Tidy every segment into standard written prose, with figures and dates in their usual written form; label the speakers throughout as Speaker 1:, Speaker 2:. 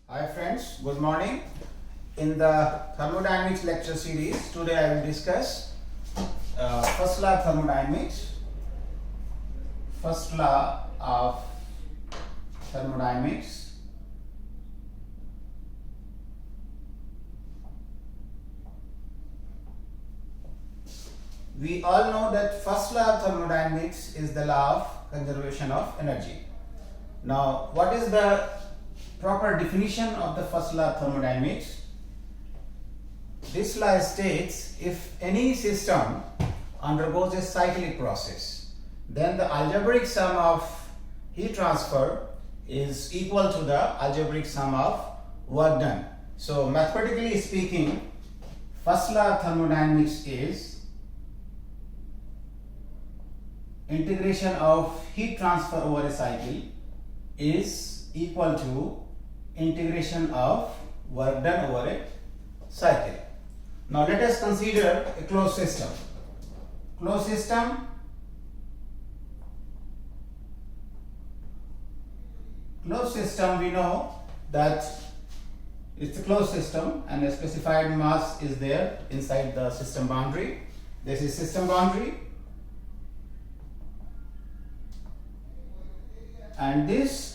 Speaker 1: Hi friends, good morning. In the thermodynamics lecture series, today I will discuss first law of thermodynamics. First law of thermodynamics. We all know that first law of thermodynamics is the law of conservation of energy. Now, what is the proper definition of the first law of thermodynamics? This law states if any system undergoes a cyclic process, then the algebraic sum of heat transfer is equal to the algebraic sum of work done. So mathematically speaking, first law of thermodynamics is integration of heat transfer over a cycle is equal to integration of work done over a cycle. Now let us consider a closed system. Closed system we know that it's a closed system and a specified mass is there inside the system boundary. This is system boundary, and this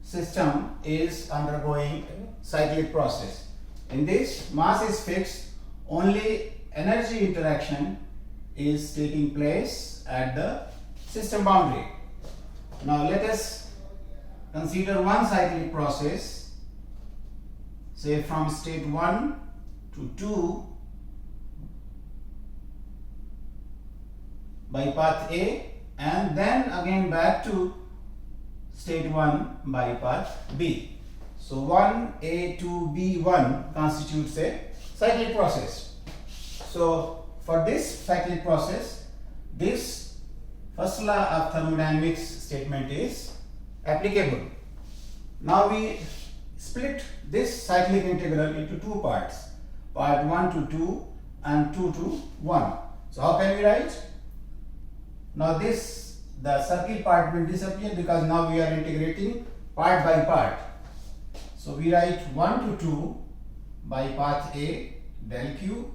Speaker 1: system is undergoing a cyclic process. In this, mass is fixed, only energy interaction is taking place at the system boundary. Now let us consider one cyclic process, say from state 1 to 2 by path A, and then again back to state 1 by path B. So 1A to B1 constitutes a cyclic process. So for this cyclic process, this first law of thermodynamics statement is applicable. Now we split this cyclic integral into two parts, part 1 to 2 and 2 to 1. So how can we write? Now the circle part will disappear because now we are integrating part by part. So we write 1 to 2 by path A del Q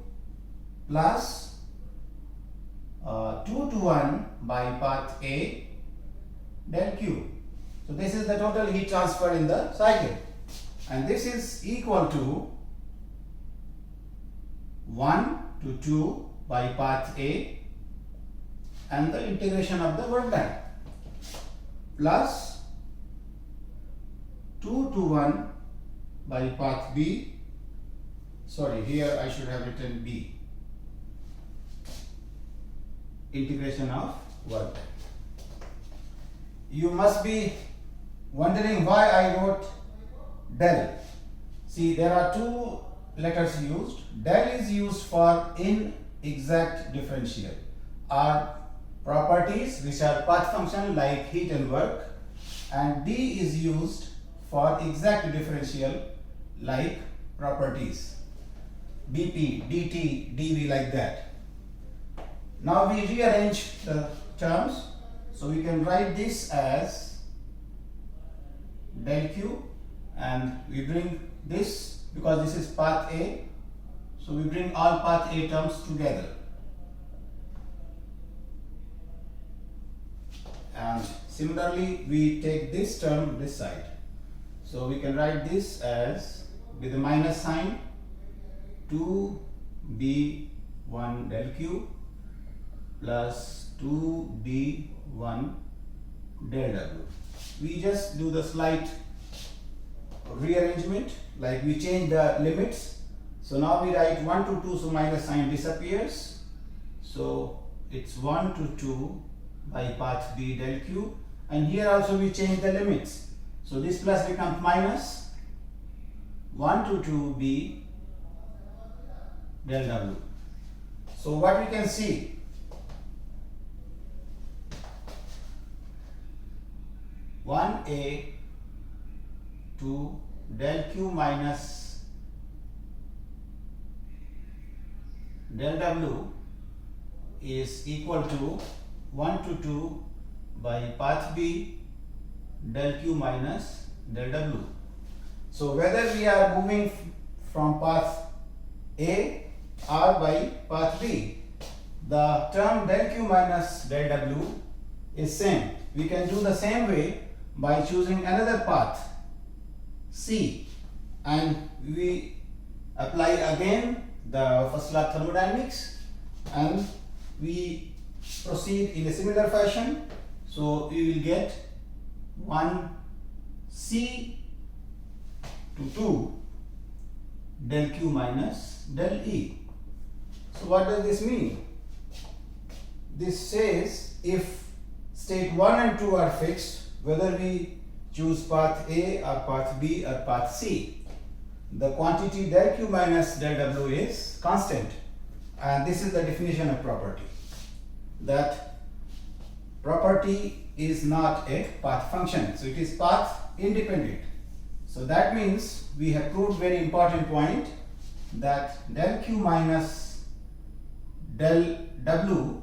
Speaker 1: plus 2 to 1 by path A del Q. So this is the total heat transfer in the cycle, and this is equal to 1 to 2 by path A and the integration of the work done plus 2 to 1 by path B. Sorry, here I should have written B. Integration of work done. You must be wondering why I wrote del. See, there are two letters used. Del is used for inexact differential or properties which are path function like heat and work, and D is used for exact differential like properties dP, dt, dV, like that. Now we rearrange the terms, so we can write this as del Q, and we bring this, because this is path A, so we bring all path A terms together, and similarly we take this term this side. So we can write this as, with a minus sign, 2B1 del Q plus 2B1 del W. We just do the slight rearrangement, like we change the limits. So now we write 1 to 2, so minus sign disappears. So it's 1 to 2 by path B del Q, and here also we change the limits. So this plus becomes minus 1 to 2B del W. So what we can see, one A to del Q minus del W is equal to 1 to 2 by path B del Q minus del W. So whether we are moving from path A or by path B, the term del Q minus del W is same. We can do the same way by choosing another path C, and we apply again the first law of thermodynamics and we proceed in a similar fashion. So we will get 1 C to 2 del Q minus del E. So what does this mean? This says if state 1 and 2 are fixed, whether we choose path A or path B or path C, the quantity del Q minus del W is constant, and this is the definition of property, that property is not a path function, so it is path independent. So that means we have proved very important point, that del Q minus del W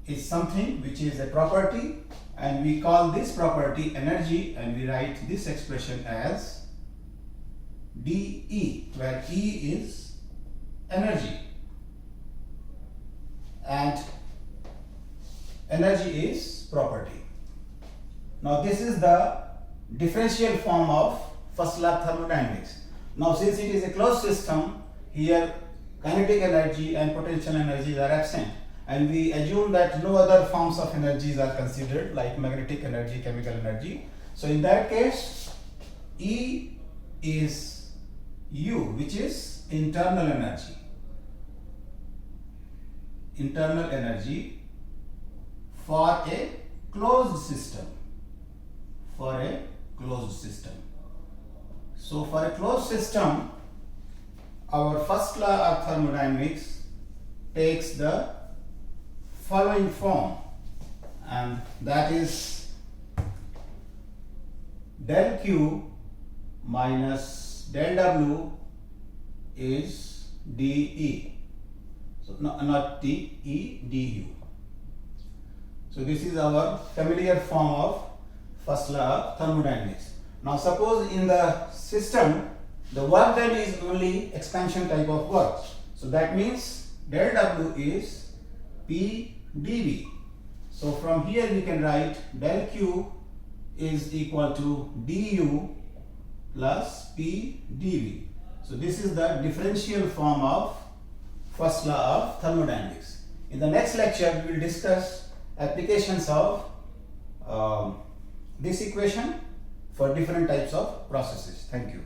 Speaker 1: is something which is a property, and we call this property energy, and we write this expression as dE, where E is energy and energy is property. Now this is the differential form of first law of thermodynamics. Now since it is a closed system, here kinetic energy and potential energies are absent, and we assume that no other forms of energies are considered, like magnetic energy, chemical energy. So in that case, E is U, which is internal energy. Internal energy for a closed system. For a closed system. So for a closed system, our first law of thermodynamics takes the following form, and that is del Q minus del W is dE. So not dE, du. So this is our familiar form of first law of thermodynamics. Now suppose in the system the work done is only expansion type of work. So that means del W is P dV. So from here we can write del Q is equal to du plus P dV. So this is the differential form of first law of thermodynamics. In the next lecture we will discuss applications of this equation for different types of processes. Thank you.